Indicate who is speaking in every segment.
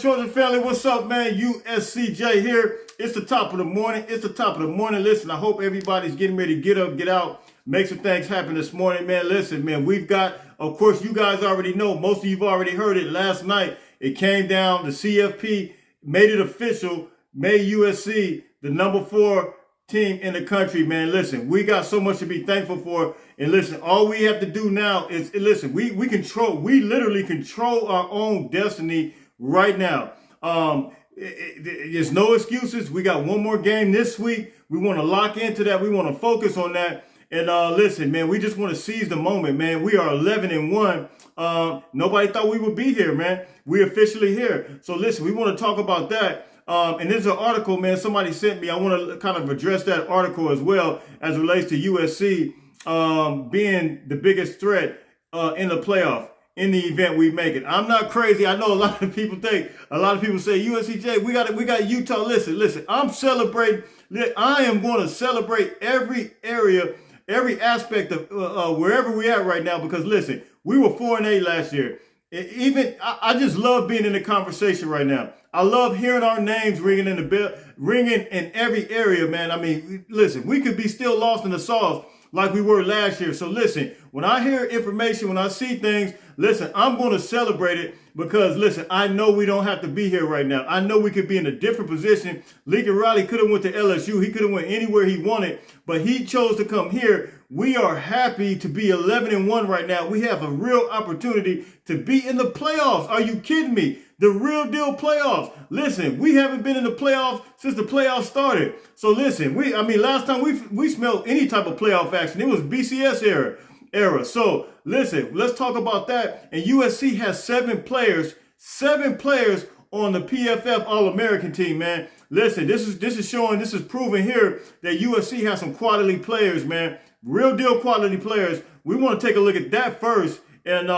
Speaker 1: Trojan family, what's up, man? USCJ here. It's the top of the morning. Listen, I hope everybody's getting ready to get up, get out, make some things happen this morning, man. Listen, man, we've got, of course, you guys already know, most of you've already heard it last night. It came down, the CFP made it official, made USC the number 4 team in the country, man. Listen, we got so much to be thankful for. And listen, all we have to do now is, listen, we literally control our own destiny right now. There's no excuses. We got one more game this week. We want to lock into that. We want to focus on that. And listen, man, we just want to seize the moment, man. We are 11-1. Nobody thought we would be here, man. We're officially here. So listen, we want to talk about that. And there's an article, man, somebody sent me. I want to kind of address that article as well as it relates to USC being the biggest threat in the playoff. In the event we make it. I'm not crazy. I know a lot of people say USCJ, we got Utah. Listen, I'm celebrating. I am going to celebrate every area, every aspect of wherever we're at right now, because listen, we were 4-8 last year. I just love being in the conversation right now. I love hearing our names ringing in the bell, ringing in every area, man. I mean, listen, we could be still lost in the sauce like we were last year. So listen, when I hear information, when I see things, listen, I'm going to celebrate it because, listen, I know we don't have to be here right now. I know we could be in a different position. Lincoln Riley could have went to LSU. He could have went anywhere he wanted, but he chose to come here. We are happy to be 11-1 right now. We have a real opportunity to be in the playoffs. Are you kidding me? The real deal playoffs. Listen, we haven't been in the playoffs since the playoffs started. So listen, last time we smelled any type of playoff action, it was BCS era. So listen, let's talk about that. And USC has 7 players on the PFF All-American team, man. Listen, this is proving here that USC has some quality players, man. Real deal quality players. We want to take a look at that first and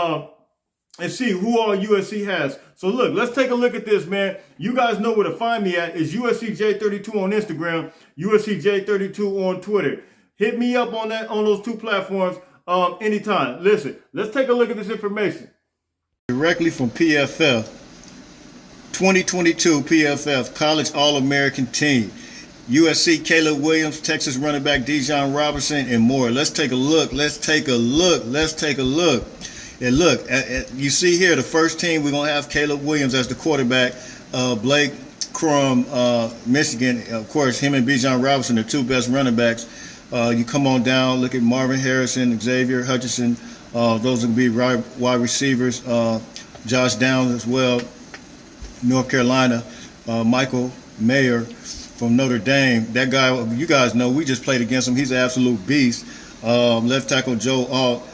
Speaker 1: see who all USC has. So look, let's take a look at this, man. You guys know where to find me at. It's USCJ32 on Instagram, USCJ32 on Twitter. Hit me up on those 2 platforms anytime. Listen, let's take a look at this information. Directly from PFF, 2022 PFF College All-American Team. USC, Caleb Williams, Texas running back Dijon Robinson, and more. Let's take a look. And look, you see here, the first team, we're going to have Caleb Williams as the quarterback. Blake Crum, Michigan, of course, him and Bijan Robinson, the 2 best running backs. You come on down, look at Marvin Harrison, Xavier Hutchinson. Those will be wide receivers. Josh Downs as well, North Carolina. Michael Mayer from Notre Dame. That guy, you guys know, we just played against him. He's an absolute beast. Left tackle Joe Alt.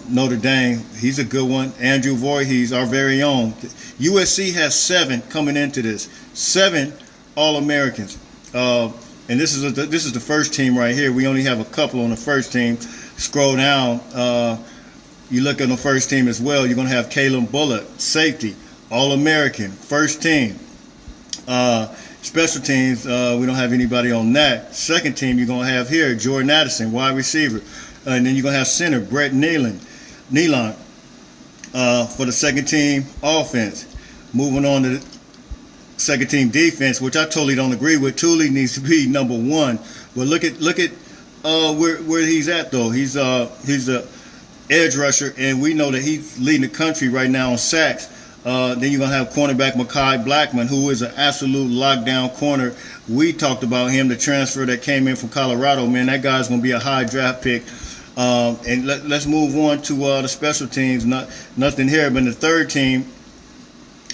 Speaker 1: Notre Dame, he's a good one. Andrew Voorhees, our very own. USC has 7 coming into this. 7 All-Americans. And this is the first team right here. We only have a couple on the first team. Scroll down. You look at the first team as well. You're going to have Caleb Bullock, safety, All-American, first team. Special teams, we don't have anybody on that. Second team, you're going to have here Jordan Addison, wide receiver. And then you're going to have center Brett Nealon for the second team offense. Moving on to the second team defense, which I totally don't agree with. Thule needs to be number 1. But look at where he's at, though. He's a edge rusher, and we know that he's leading the country right now on sacks. Then you're going to have cornerback Mekhi Blackman, who is an absolute lockdown corner. We talked about him, the transfer that came in from Colorado. Man, that guy's going to be a high draft pick. And let's move on to the special teams. Nothing here, but in the third team,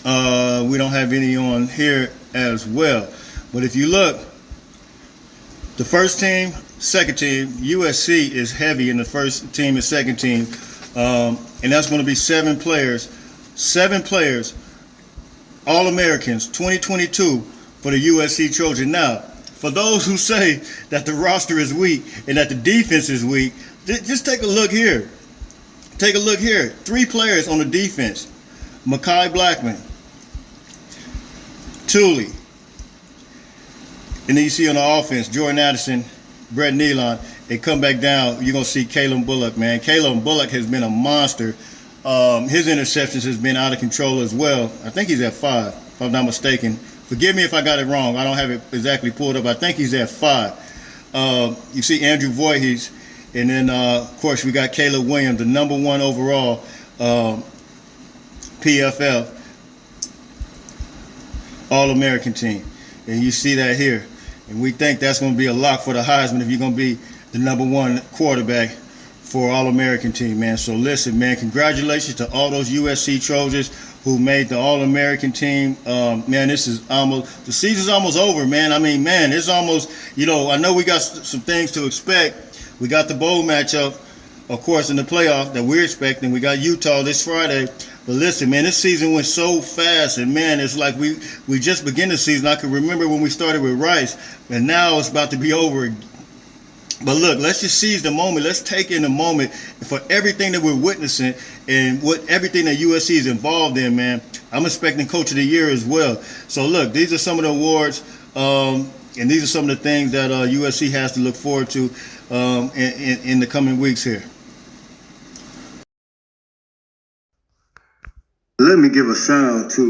Speaker 1: we don't have any on here as well. But if you look, the first team, second team, USC is heavy in the first team and second team. And that's going to be 7 players. 7 players, All-Americans, 2022 for the USC Trojans. Now, for those who say that the roster is weak and that the defense is weak, just take a look here. Take a look here. 3 players on the defense. Mekhi Blackman, Thule, and then you see on the offense, Jordan Addison, Brett Nealon. They come back down, you're going to see Caleb Bullock, man. Caleb Bullock has been a monster. His interceptions has been out of control as well. I think he's at 5, if I'm not mistaken. Forgive me if I got it wrong. I don't have it exactly pulled up. I think he's at 5. You see Andrew Voorhees, and then, of course, we got Caleb Williams, the number 1 overall PFL All-American team. And you see that here. And we think that's going to be a lock for the Heisman if you're going to be the number 1 quarterback for All-American team, man. So listen, man, congratulations to all those USC Trojans who made the All-American team. Man, this is almost, the season's almost over, man. I mean, man, it's almost, I know we got some things to expect. We got the bowl matchup, of course, in the playoff that we're expecting. We got Utah this Friday. But listen, man, this season went so fast, and man, it's like we just began the season. I can remember when we started with Rice, and now it's about to be over. But look, let's just seize the moment. Let's take in the moment for everything that we're witnessing and everything that USC is involved in, man. I'm expecting Coach of the Year as well. So look, these are some of the awards, and these are some of the things that USC has to look forward to in the coming weeks here. Let me give a shout out to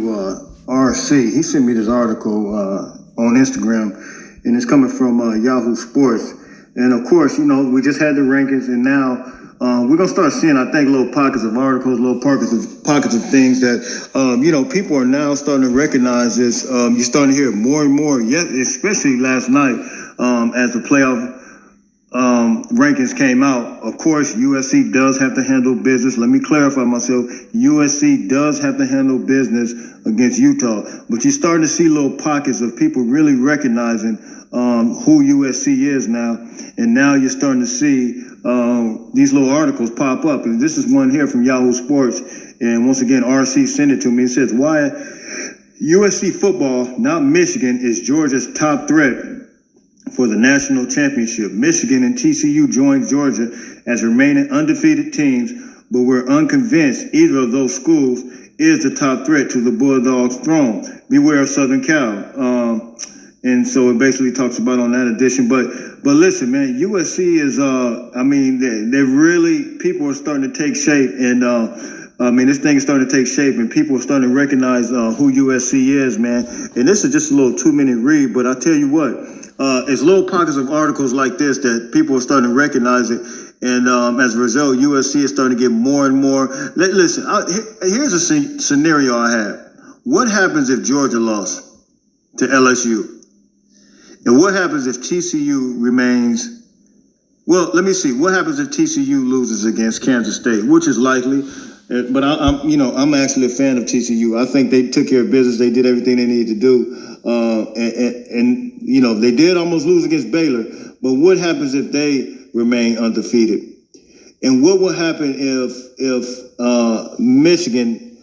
Speaker 1: RC. He sent me this article on Instagram, and it's coming from Yahoo Sports. And of course, we just had the rankings, and now we're gonna start seeing, I think, little pockets of articles, little pockets of things that people are now starting to recognize this. You're starting to hear more and more, especially last night as the playoff rankings came out. Of course, USC does have to handle business. Let me clarify myself. USC does have to handle business against Utah, but you're starting to see little pockets of people really recognizing who USC is now, and now you're starting to see these little articles pop up. And this is one here from Yahoo Sports, and once again, RC sent it to me. It says, why USC football, not Michigan, is Georgia's top threat for the national championship. Michigan and TCU joined Georgia as remaining undefeated teams, but we're unconvinced either of those schools is the top threat to the Bulldogs' throne. Beware of Southern Cal. And so it basically talks about on that edition. But listen, man, USC is, they're really, people are starting to take shape. And, this thing is starting to take shape, and people are starting to recognize who USC is, man. And this is just a little 2-minute read, but I tell you what, it's little pockets of articles like this that people are starting to recognize it. And as a result, USC is starting to get more and more. Listen, here's a scenario I have. What happens if Georgia lost to LSU? And what happens if TCU remains? Well, let me see. What happens if TCU loses against Kansas State, which is likely? But I'm actually a fan of TCU. I think they took care of business. They did everything they needed to do. And they did almost lose against Baylor. But what happens if they remain undefeated? And what will happen if Michigan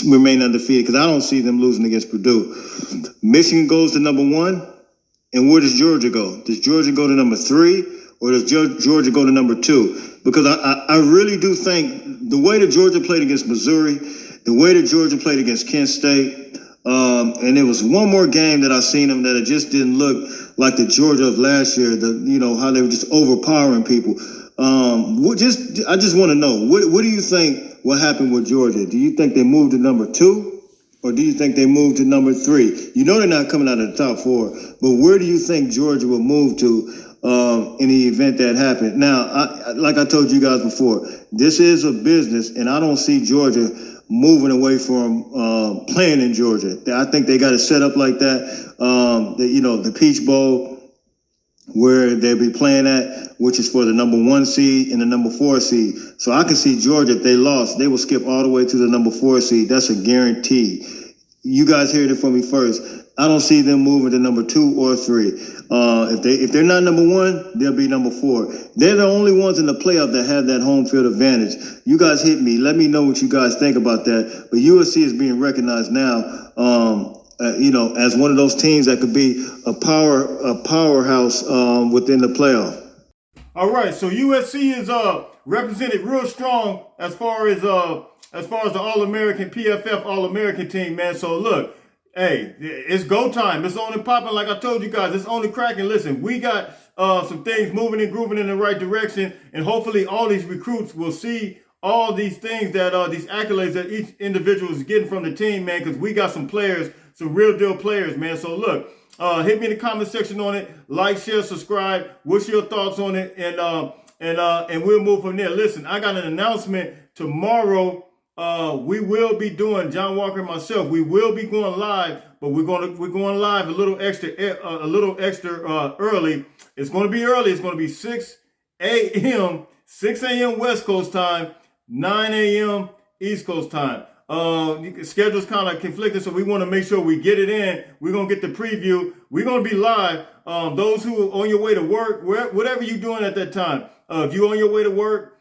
Speaker 1: remain undefeated? Because I don't see them losing against Purdue. Michigan goes to number 1. And where does Georgia go? Does Georgia go to number 3, or does Georgia go to number 2? Because I really do think the way that Georgia played against Missouri, the way that Georgia played against Kent State, and there was one more game that I seen them that it just didn't look like the Georgia of last year. How they were just overpowering people. I just want to know, what do you think will happen with Georgia? Do you think they move to number 2? Or do you think they move to number 3? You know they're not coming out of the top 4, but where do you think Georgia will move to in the event that happened? Now, like I told you guys before, this is a business, and I don't see Georgia moving away from playing in Georgia. I think they got it set up like that. The Peach Bowl, where they'll be playing at, which is for the number 1 seed and the number 4 seed. So I can see Georgia, if they lost, they will skip all the way to the number 4 seed. That's a guarantee. You guys heard it from me first. I don't see them moving to number 2 or 3. If they're not number 1, they'll be number 4. They're the only ones in the playoff that have that home field advantage. You guys hit me. Let me know what you guys think about that. But USC is being recognized now
Speaker 2: as one of those teams that could be a powerhouse within the playoff.
Speaker 1: All right, so USC is represented real strong as far as the All-American PFF All-American team, man. So look, hey, it's go time. It's on and popping, like I told you guys. It's on and cracking. Listen, we got some things moving and grooving in the right direction, and hopefully all these recruits will see all these things that these accolades that each individual is getting from the team, man, because we got some players, some real deal players, man. So look, hit me in the comment section on it. Like, share, subscribe. What's your thoughts on it? And we'll move from there. Listen, I got an announcement tomorrow. We will be doing, John Walker and myself, we will be going live, but we're going live a little extra early. It's going to be early. It's going to be 6 a.m. West Coast time, 9 a.m. East Coast time. Schedule's kind of conflicting, so we want to make sure we get it in. We're going to get the preview. We're going to be live. Those who are on your way to work, whatever you're doing at that time, if you're on your way to work,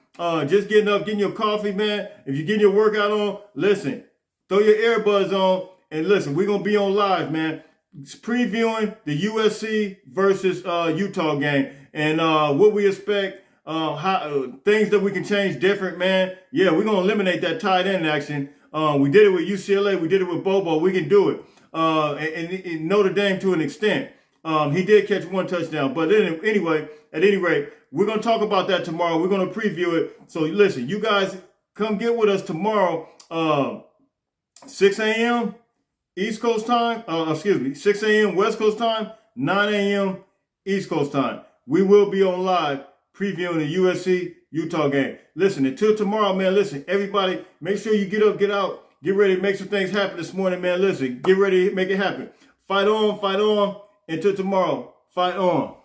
Speaker 1: just getting up, getting your coffee, man. If you're getting your workout on, listen, throw your earbuds on and listen. We're going to be on live, man. It's previewing the USC versus Utah game and what we expect. How things that we can change different, man. Yeah, we're gonna eliminate that tight end action. We did it with UCLA, we did it with Bobo. We can do it. And Notre Dame to an extent. He did catch one touchdown, but anyway, at any rate, we're gonna talk about that tomorrow. We're gonna preview it. So listen, you guys come get with us tomorrow. 6 a.m. East Coast time. 6 a.m. West Coast time. 9 a.m. East Coast time. We will be on live previewing the USC Utah game. Listen, until tomorrow, man, listen, everybody, make sure you get up, get out, get ready to make some things happen this morning, man. Listen, get ready to make it happen. Fight on, until tomorrow. Fight on.